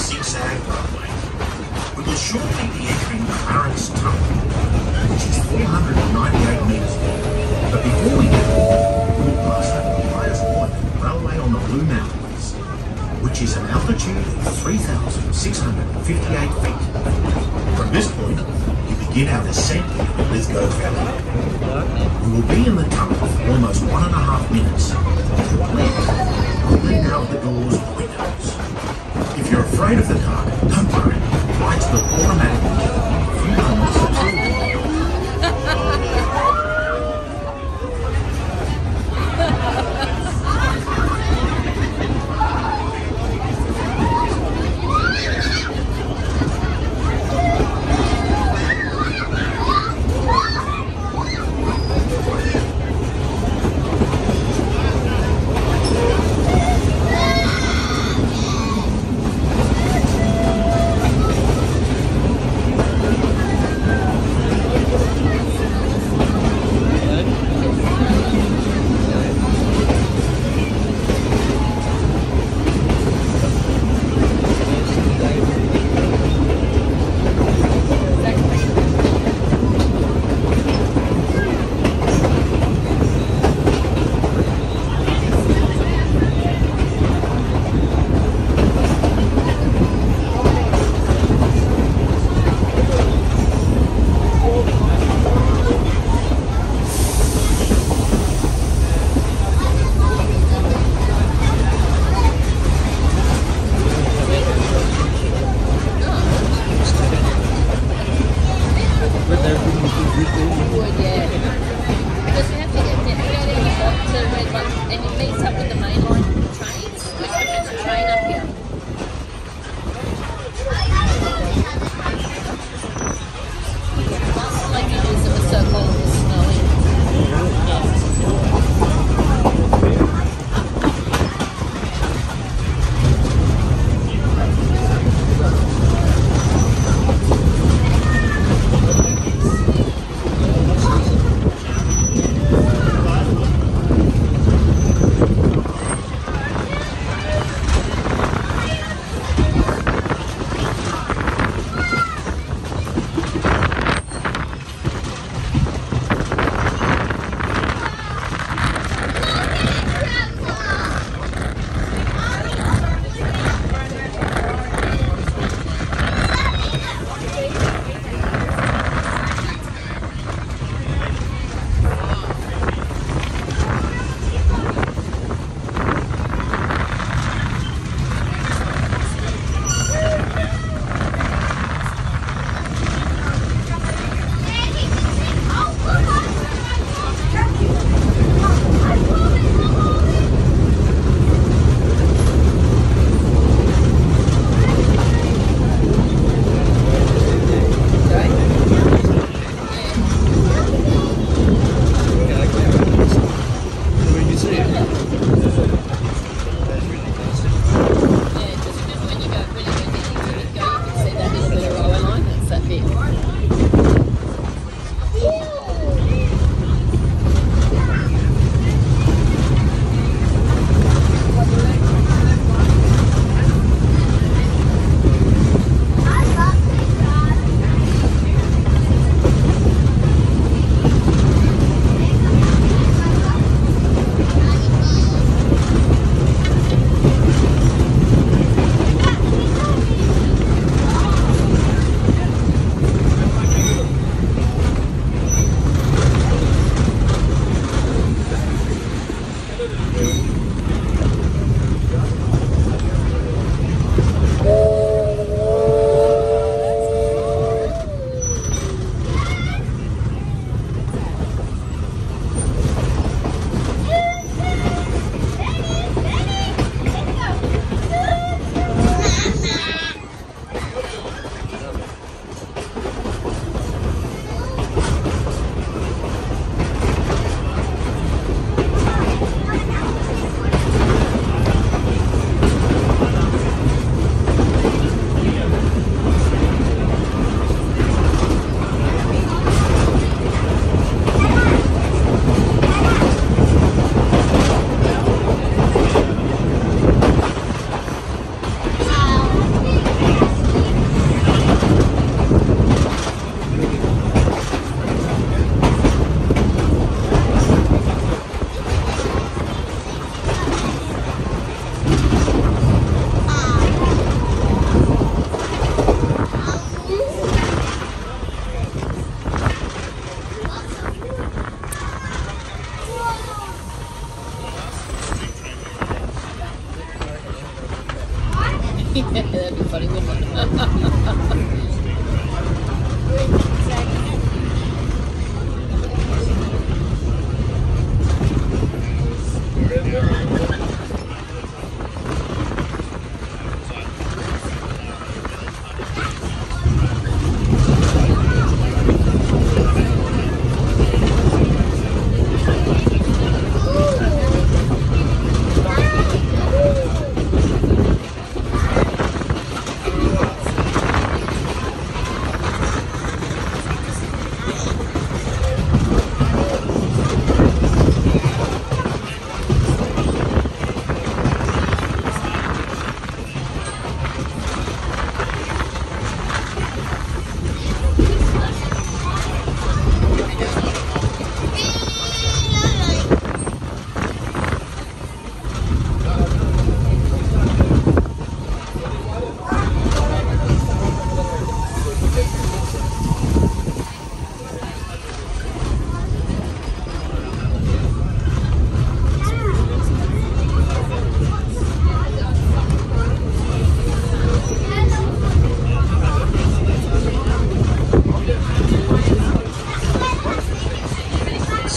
ZigZag runway. We will shortly be entering Clarence Tunnel, which is 498 metres long. But before we do, we will pass over the highest point of the railway on the Blue Mountains, which is an altitude of 3,658 feet. From this point, we begin our descent into Lithgow Valley. We will be in the tunnel for almost 1.5 minutes. Only now the doors and windows. If you're afraid of the dark, don't worry. Lights will automatically a few moments until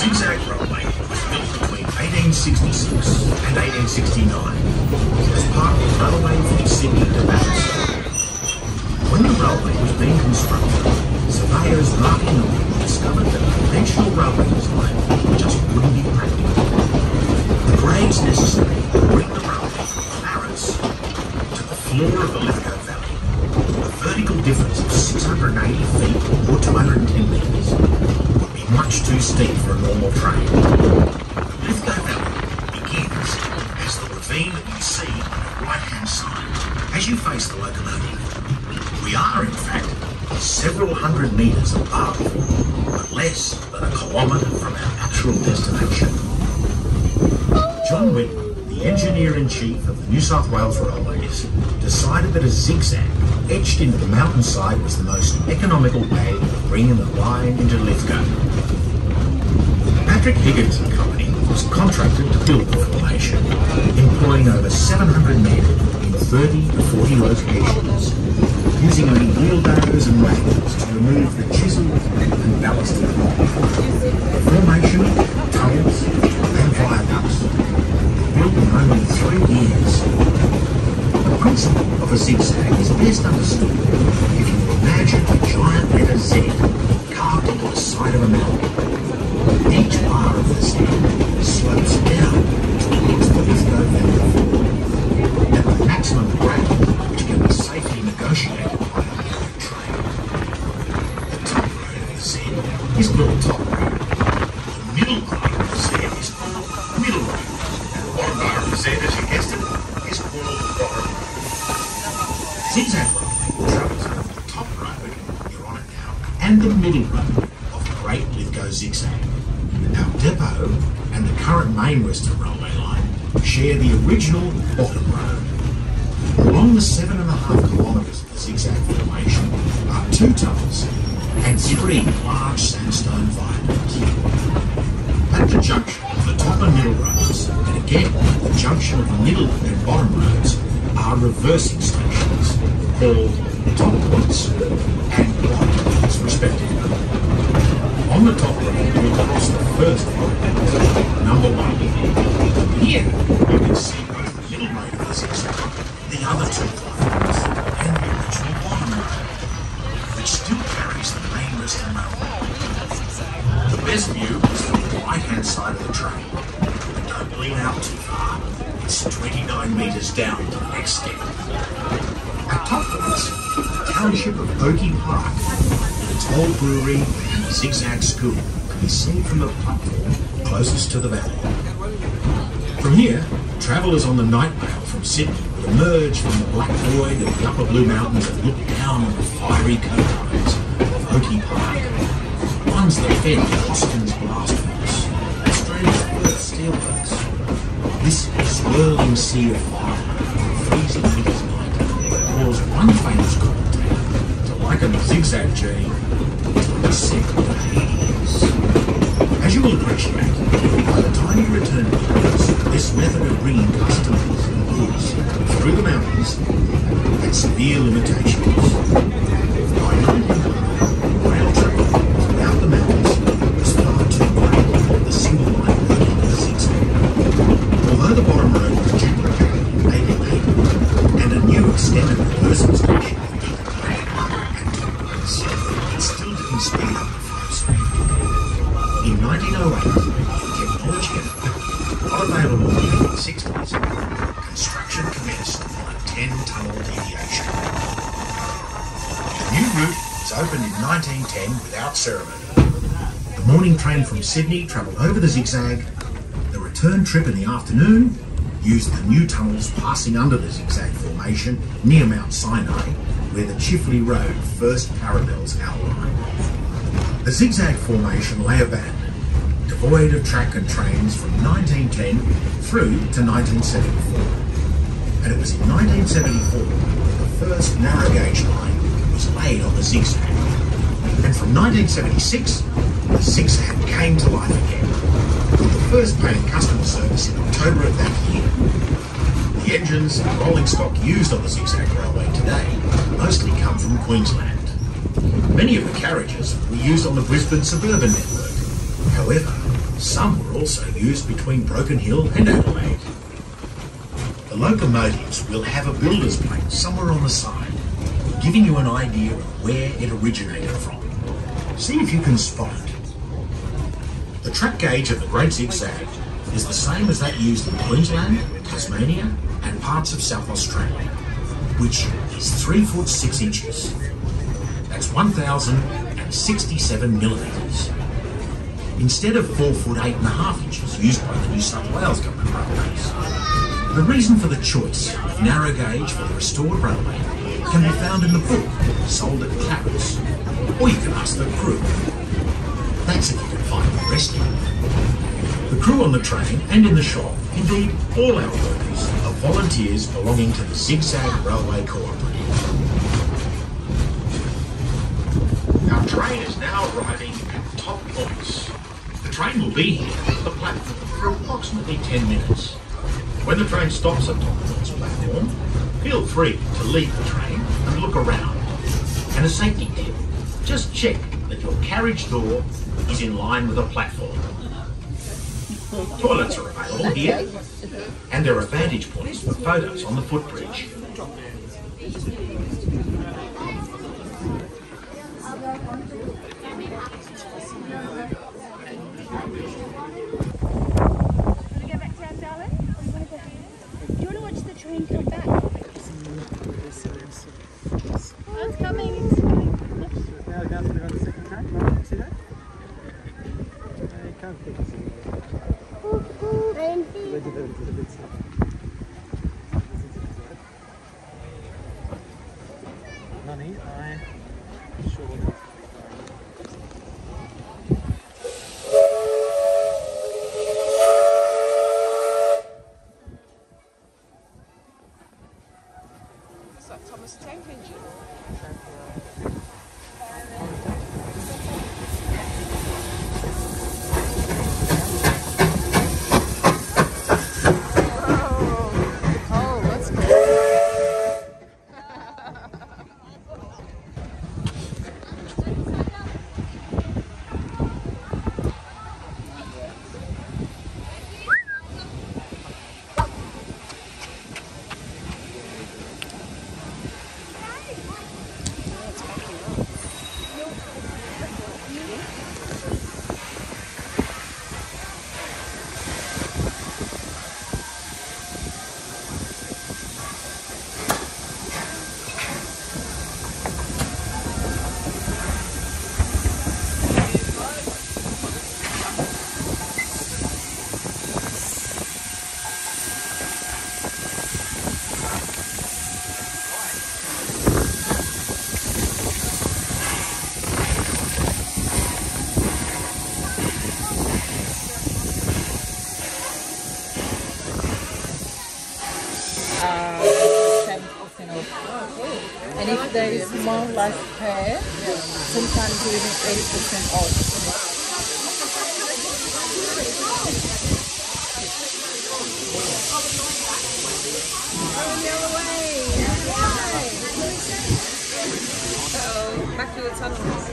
ZigZag Railway was built between 1866 and 1869 as part of the railway from Sydney to Bathurst. When the railway was being constructed, surveyors marking the line discovered that conventional railway design just wouldn't be practical. The grades necessary to bring the railway from Clarence to the floor of the Lithgow Valley, a vertical difference of 680 feet or 210 metres, much too steep for a normal train. The Lithgow Valley begins as the ravine that you see on the right-hand side as you face the locomotive. We are, in fact, several hundred metres above, but less than a kilometre from our actual destination. John Whitman, the engineer-in-chief of the New South Wales Railways, decided that a zigzag etched into the mountainside was the most economical way of bringing the line into Lithgow. Patrick Higgins and Company was contracted to build the formation, employing over 700 men in 30 to 40 locations, using only wheelbarrows and wagons to remove the chiseled and ballasted rock. The formation, tunnels and viaducts were built in only 3 years. The principle of a zigzag is best understood if you imagine a giant letter Z carved into the side of a mountain. Each bar of the Z slopes down towards the Lithgow Valley at the maximum grade which can be safely negotiated by a moving train. The top road of the Z is called top road. The middle bar of the Z is called middle road. And the bottom bar of the Z, as you guessed it, is called bottom road. Zigzag railway travels over the top road, you're on it now, and the middle road of the Great Lithgow Zigzag. Our depot and the current main Western Railway line share the original bottom road. Along the 7.5 kilometres of the zigzag formation are 2 tunnels and 3 large sandstone viaducts. At the junction of the top and middle roads, and again the junction of the middle and bottom roads, are reversing stations called top points and bottom points respectively. On the top road, we'll cross the first road, number 1. Here, you can see both the middle road of the zigzag, the other 2 viaducts, and the original bottom road, which still carries the main Western Railway. The best view is from the right-hand side of the train, and don't lean out too far. It's 29 metres down to the next step. At top points, the township of Oakey Park, its old brewery and the Zigzag School can be seen from the platform closest to the valley. From here, travellers on the night mail from Sydney would emerge from the Black Void of the Upper Blue Mountains and look down on the fiery cones of Oakey Park, ones that fed the Hoskins blast furnace, Australia's first steelworks. This swirling sea of fire on a freezing winter's night caused one famous commentator to liken the zigzag journey to a descent into Hades. As you will appreciate, by the time you return to Paris, this method of bringing customers goods through the mountains had severe limitations. By 1900, rail travel throughout the mountains was far too great for the single line road into the zigzag. Although the bottom road was duplicated in 1880 and a new extended reversing station it still didn't speed up the flow speed. In 1908, technology not available in the 1960s, construction commenced on a 10-tunnel deviation. The new route was opened in 1910 without ceremony. The morning train from Sydney travelled over the zigzag. The return trip in the afternoon used the new tunnels passing under the zigzag formation near Mount Sinai, where the Chifley Road first parallels our line. The zigzag formation lay abandoned, devoid of track and trains from 1910 through to 1974. And it was in 1974 that the first narrow gauge line was laid on the zigzag. And from 1976, the zigzag came to life again, with the first paying customer service in October of that year. The engines and rolling stock used on the zigzag railway today mostly come from Queensland. Many of the carriages were used on the Brisbane suburban network. However, some were also used between Broken Hill and Adelaide. The locomotives will have a builder's plate somewhere on the side, giving you an idea of where it originated from. See if you can spot it. The track gauge of the Great Zigzag is the same as that used in Queensland, Tasmania, and parts of South Australia, which is 3 foot 6 inches. That's 1,067 millimetres. Instead of 4 foot 8.5 inches used by the New South Wales Government Railways. The reason for the choice of narrow gauge for the restored railway can be found in the book sold at Clarence, or you can ask the crew. That's if you can find the rest of it. The crew on the train and in the shop, indeed all our workers, are volunteers belonging to the Zigzag Railway Cooperative. Our train is now arriving at Top Points. The train will be here at the platform for approximately 10 minutes. When the train stops at Top Points platform, feel free to leave the train and look around. And a safety tip, just check that your carriage door is in line with the platform. Toilets are available here, and there are vantage points for photos on the footbridge. And if there is more last pair, sometimes we make 80% off. Going the other way. Uh-oh, back to the tunnels.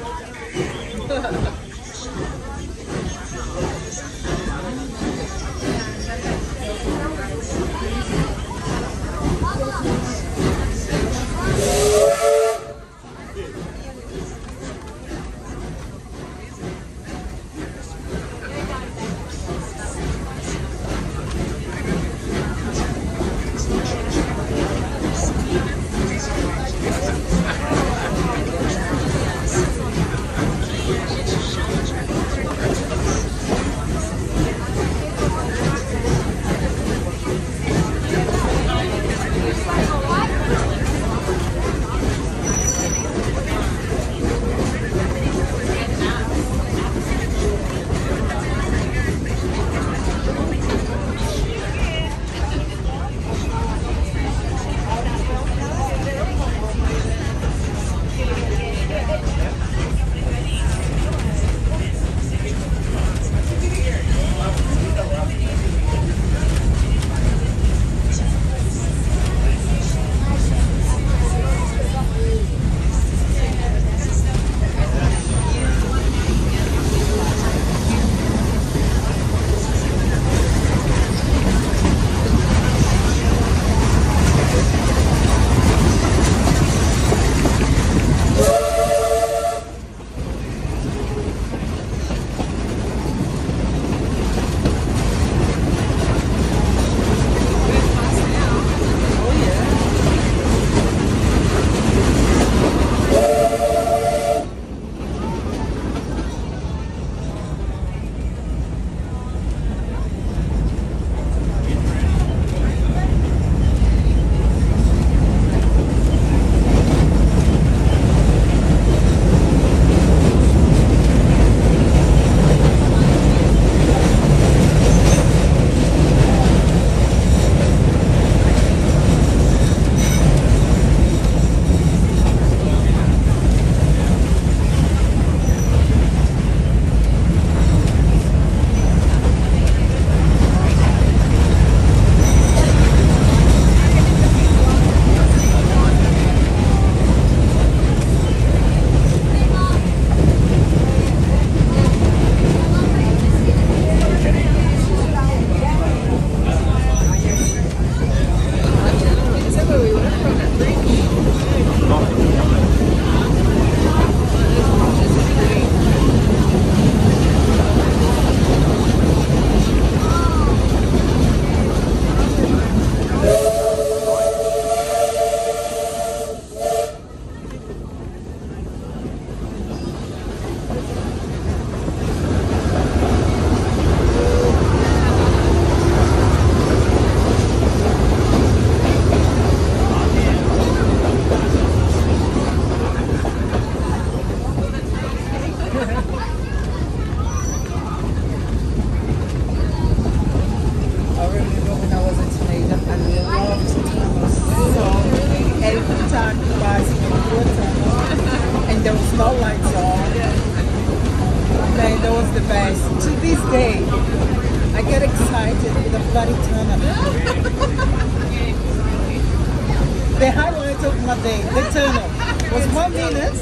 The highlight of my day, the tunnel, was 1 minute.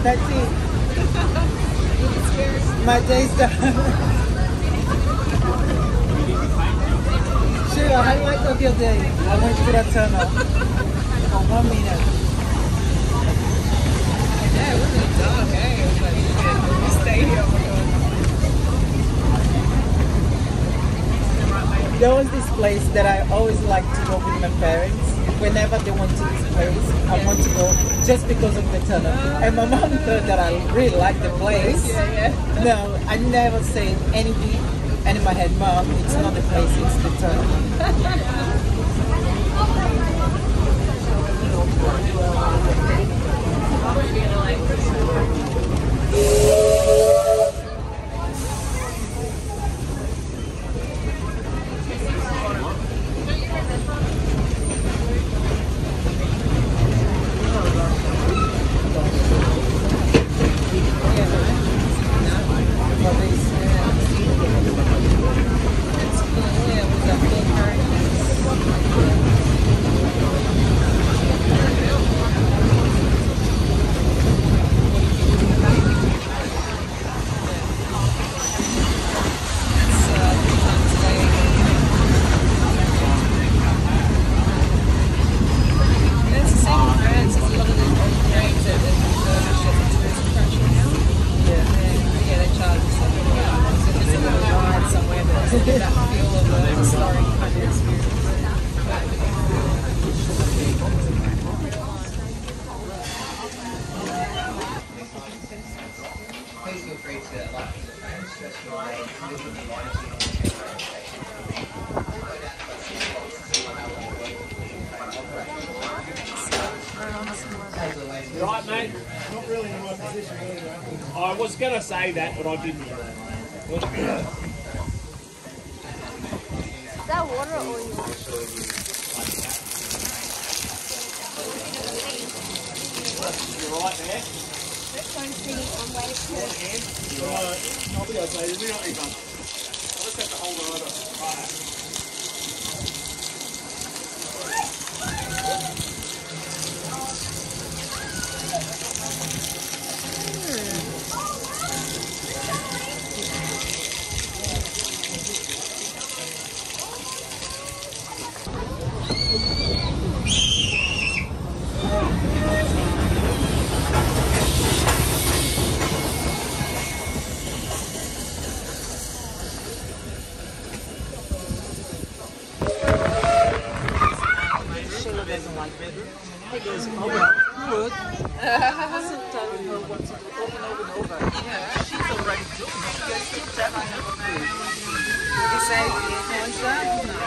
That's it. My day's done. Sure, the highlight of your day. I went to the tunnel for 1 minute. Yeah, it wasn't dark, eh? It was like, you stay here. There was this place that I always like to go with my parents. Whenever they went to this place, I want to go just because of the tunnel. And my mom thought that I really liked the place. No, I never said anything. And in my head, Mom, it's not the place, it's the tunnel. Right, mate? Not really in the right position either. I was going to say that, but I didn't. Is that water or oil? You're right there. I'm waiting for it. Right. I'll be okay. There's not any fun. I'll just have to hold it over. Right. Doesn't like bedroom. He goes, oh well, good. Hasn't told her what to do over and over and over. Yeah, she's already doing it. She goes, still telling her what to do. Did he say he acknowledged that? No.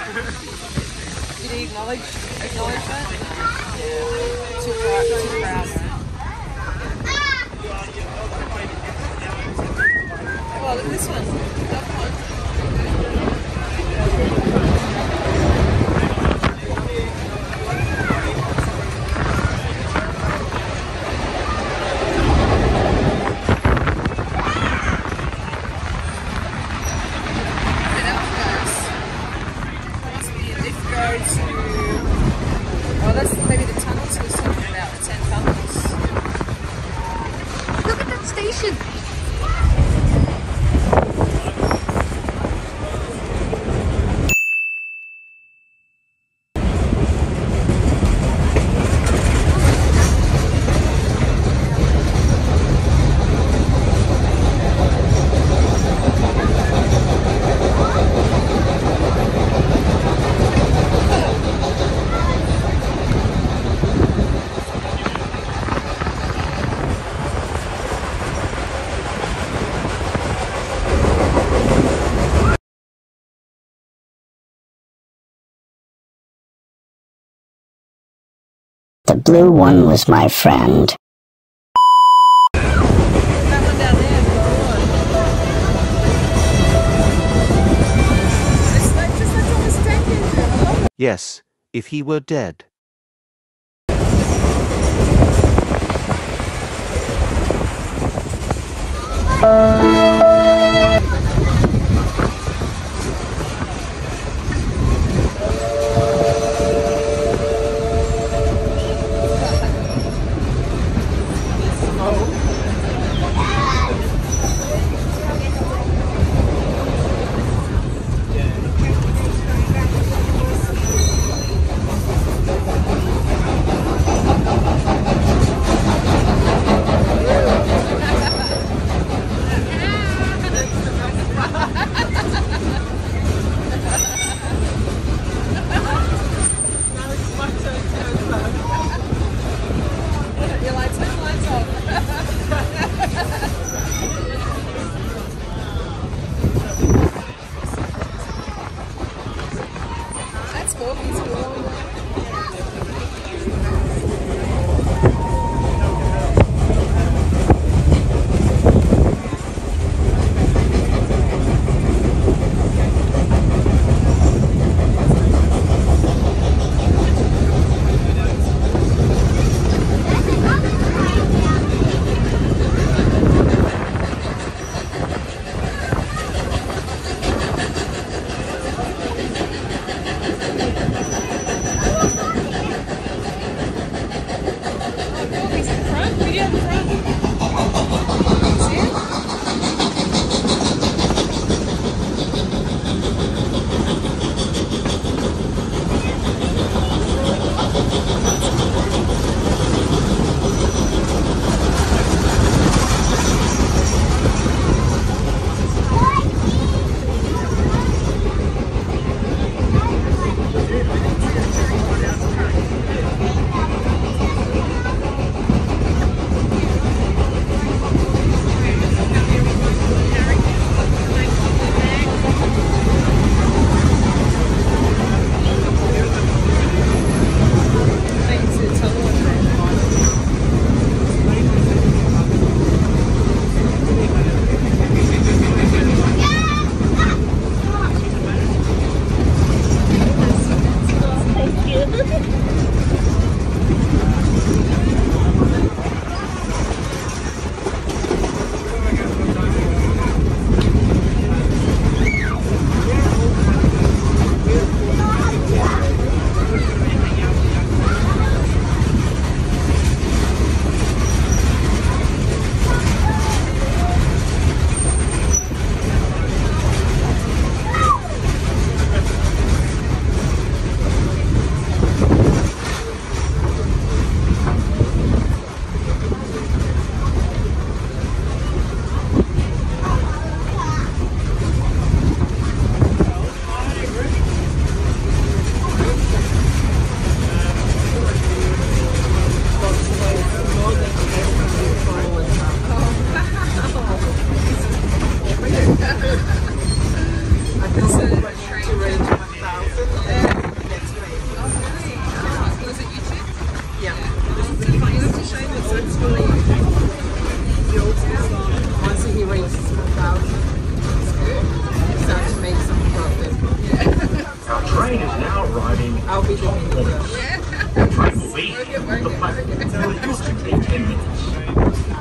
Did he acknowledge that? Yeah. Too proud. Oh, look at this one. The blue one was my friend. Yes, if he were dead.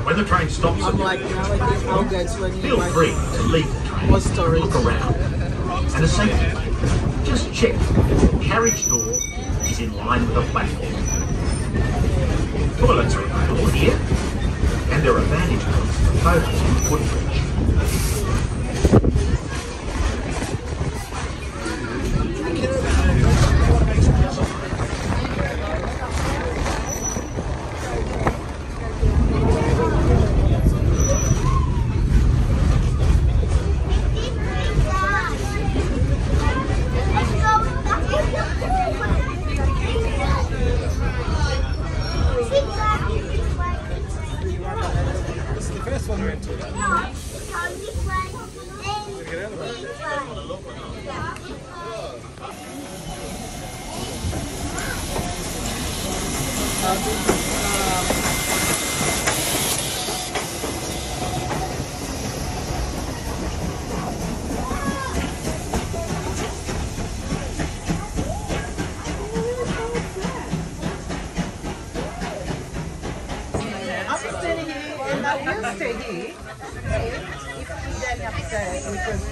when the train stops at I'm the like, village, nowadays I'll get when you feel like free to leave the train, more storage. look around, and a safety tip, just check the carriage door is in line with the platform. Toilets are available here, and there are vantage points for photos on the footbridge. This is the first one we went to. I'm standing here and I will stay here if Danny upstairs because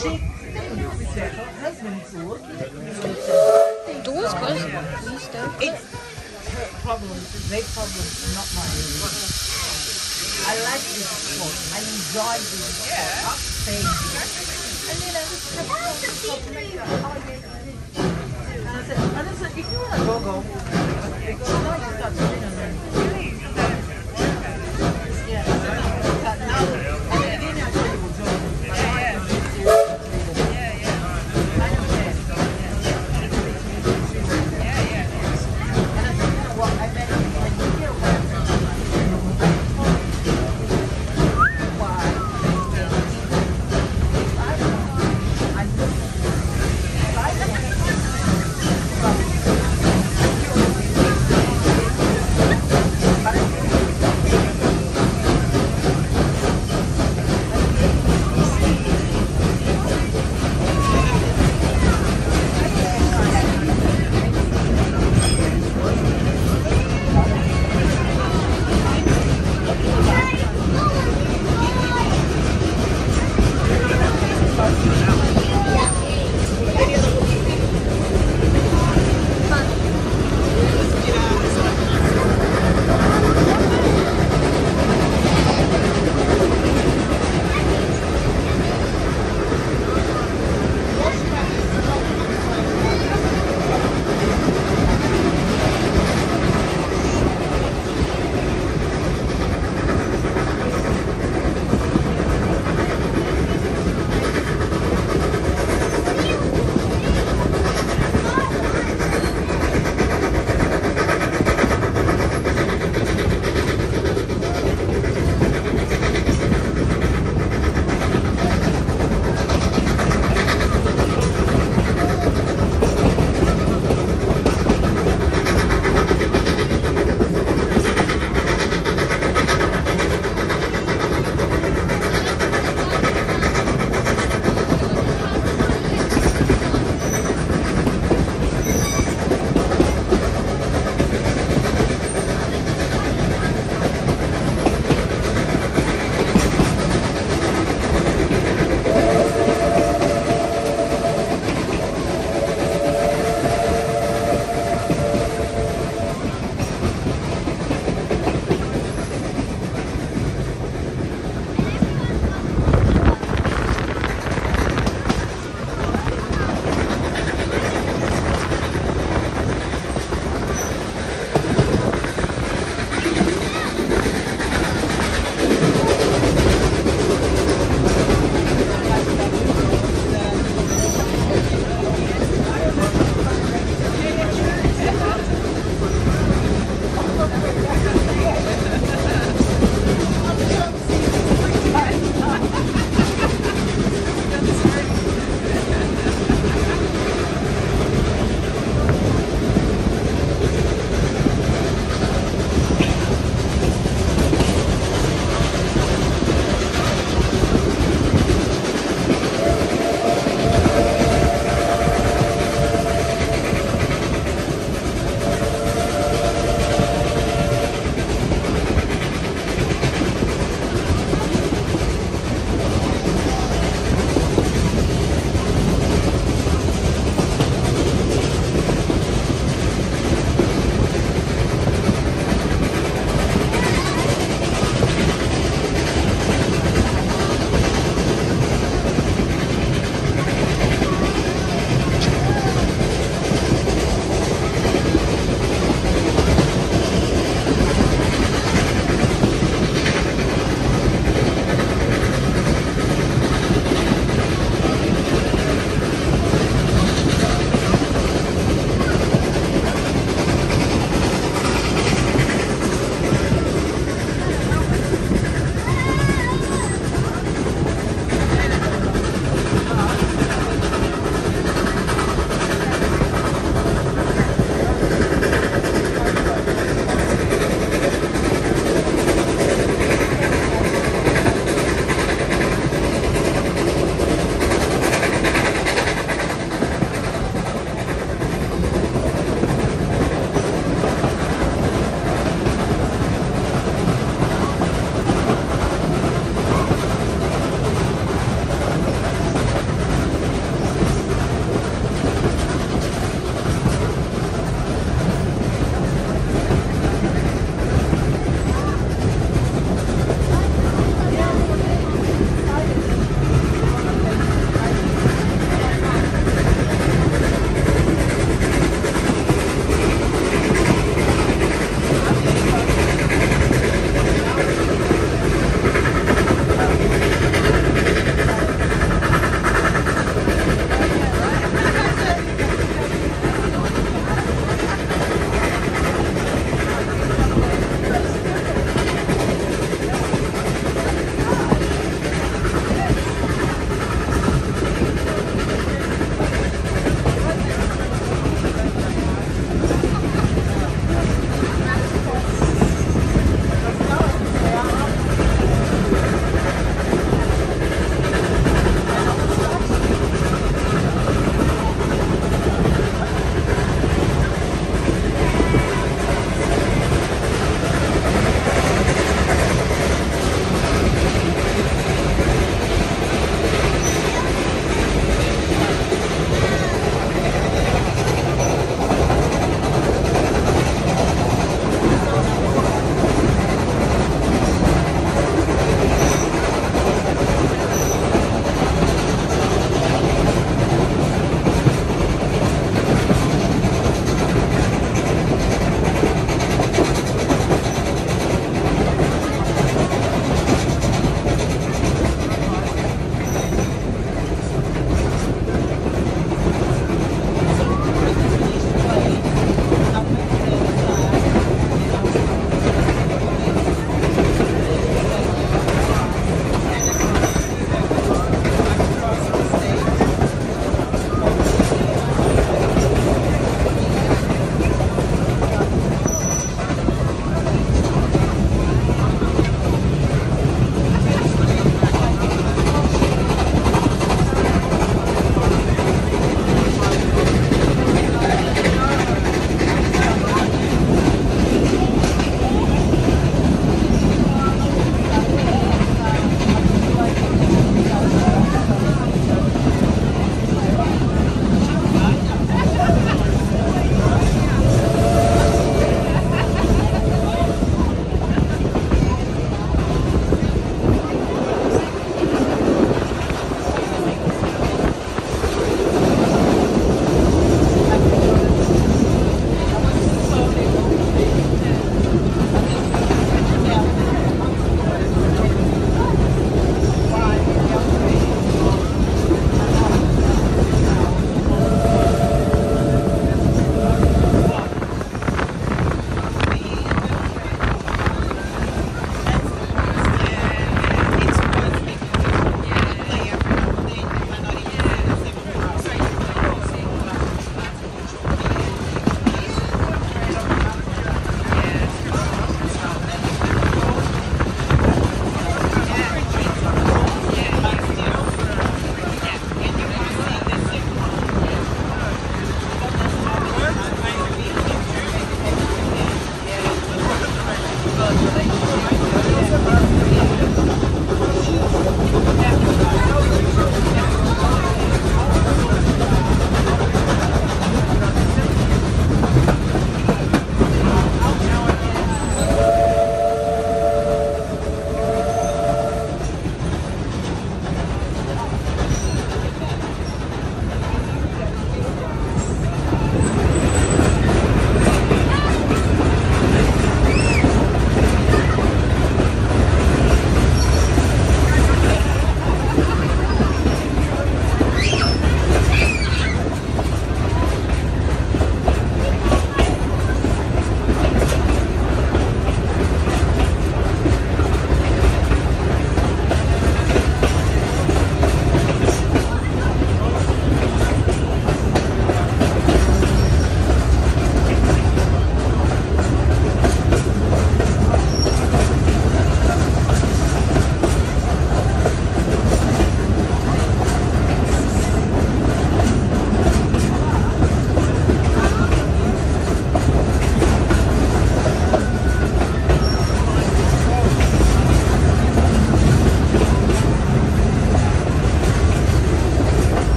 she thinks that her husband is looking at me. Door's closed. Can you still? It's her problem, their problem, not mine. I like this sport. I enjoy this sport. I'm staying here. And then I just kept talking and I said, if you want to go. They go, no, you start doing it. Yeah, now, at the beginning I thought you were joking. I don't care. And I said, you know what, I met him when you hear what I'm why? I don't know. I know. I don't know.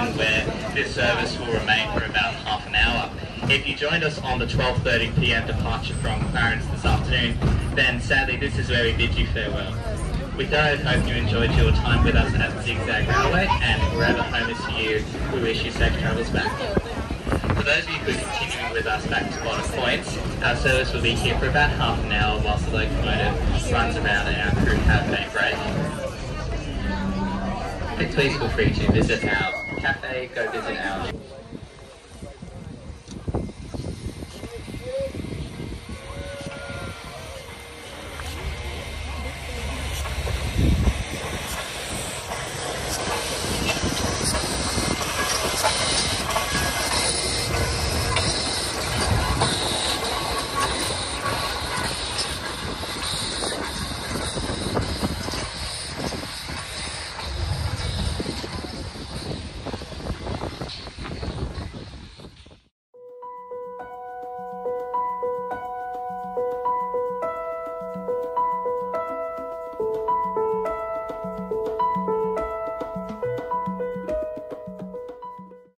one where this service will remain for about half an hour. If you joined us on the 12:30 p.m. departure from Clarence this afternoon, then sadly this is where we bid you farewell. We thoroughly hope you enjoyed your time with us at ZigZag Railway, and wherever home is for you, we wish you safe travels back. For those of you who are continuing with us back to Bottom Points, our service will be here for about half an hour whilst the locomotive runs around and our crew have a break. Please feel free to visit our cafe, go visit our